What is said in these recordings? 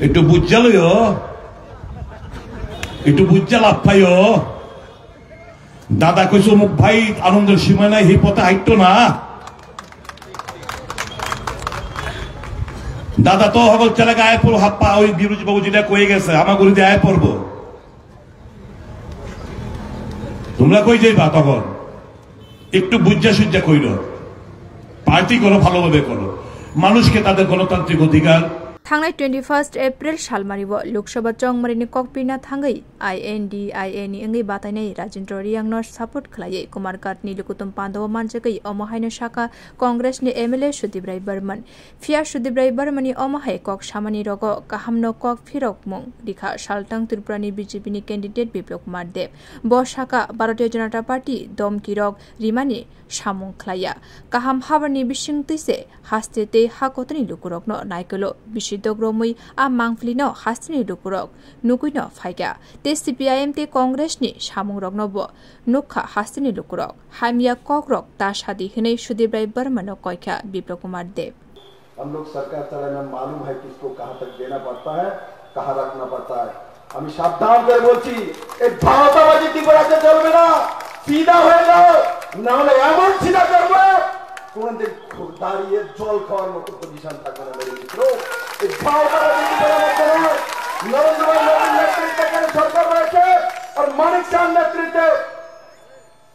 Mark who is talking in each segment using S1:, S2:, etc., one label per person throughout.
S1: একটু বুঝালইও একটু বুঝা লাভ পাইও দাদা কইছো মুখ ভাই আনন্দের সীমা নাই এই পথে হাইটো না দাদা তো হগল চলে গায়ে পড়ো হাপ্পা ওই বিরোধী বাবু যেটা কয়ে গেছে আমার গলিতে আয় পড়বো তোমরা কই যাইবা তখন একটু বুঝা সুজ্জা কইল পার্টি করো ভালোভাবে করো মানুষকে তাদের গণতান্ত্রিক অধিকার
S2: थांनाय 21 April सालमारिबो Lok Sabha चongmarini kok pirna thangwi INDIA ni अंगै बातायनाय Rajendra रियांगनो support खलायै कुमारघाटनि लुकुतुम Pandav मानजगै अमहायनो शाखा कांग्रेसनि MLA Sudip Roy barman फिया Sudip Roy barmani अमहाय कक सामानि रगो काहामनो कक phirokmung rikha salthang tripurani BJP ni candidate Biplab Kumar Deb bo शाखा Bharatiya Janata party domki rog rimani samung khlaya kaham habarni bisingtise hastete hakotni lukurokno naikolo dogromui a mangflino hastini lukurok nukuino phaiga te CPIM te Congress ni samung rogno bo nukha hastini lukurok hamia kokrok ta shadi hine Sudip Roy barmano koikha Biplab Kumar Deb
S3: हम लोग सरकार चलाने में मालूम है किसको कहां तक देना पड़ता है कहां रखना पड़ता है हम सावधान कर बोलছি এই ভাওতাবাজি ত্রিপুরাতে চলবে না सीधा হয়ে যাও না হলে এমন সিধা করবে কোনদিন দাঁড়িয়ে জল খাওয়ার মতো পজিশন থাকবে না মেরে মিত্র এই ভাওতাবাজি ত্রিপুরাতে নরেন্দ্র মোদীর নেতৃত্বে সরকার রয়েছে আর মানিক শাহর নেতৃত্বে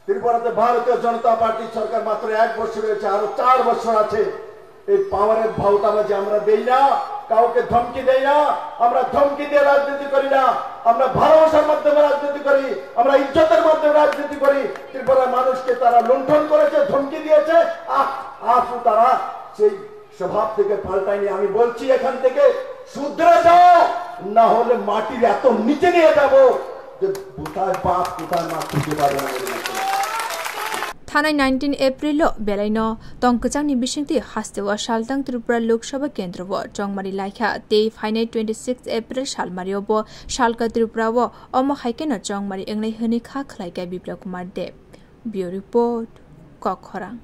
S3: ত্রিপুরাতে ভারতীয় জনতা পার্টি সরকার মাত্র 1 বছর হয়েছে আরো 4 বছর আছে এই পাওয়ারের ভাওতাবাজি আমরা দেই না কাউকে ধমকি দেই না আমরা ধমকি দিয়ে রাজনীতি করি না আমরা ভালোবাসার মাধ্যমে রাজনীতি করি আমরা ইজ্জতের মাধ্যমে রাজনীতি করি ত্রিপুরার মানুষকে তারা লুণ্ঠন করেছে ধমকি দিয়েছে আফু তারা সেই স্বভাব থেকে পাল্টায়নি আমি বলছি এখান থেকে শুধরে যাও না হলে মাটির এত নিচে নিয়ে যাব যে কোথায় বাপ কোথায় মা খুঁজে পাবে না
S2: थानाय 19 एप्रिल बेलायनो तंकचांनि बिसिंति हास्तेवा सालथां त्रिपुरा लोकसभा केन्द्र व चongmari लाइखा ते फाइनाय 26 एप्रिल सालमारियावबो सालका त्रिपुराव अमहायकेनो चongmari एंगनै हनि खा खलायगा बिप्लब कुमार देब ब्यूरो रिपोर्ट कखरां।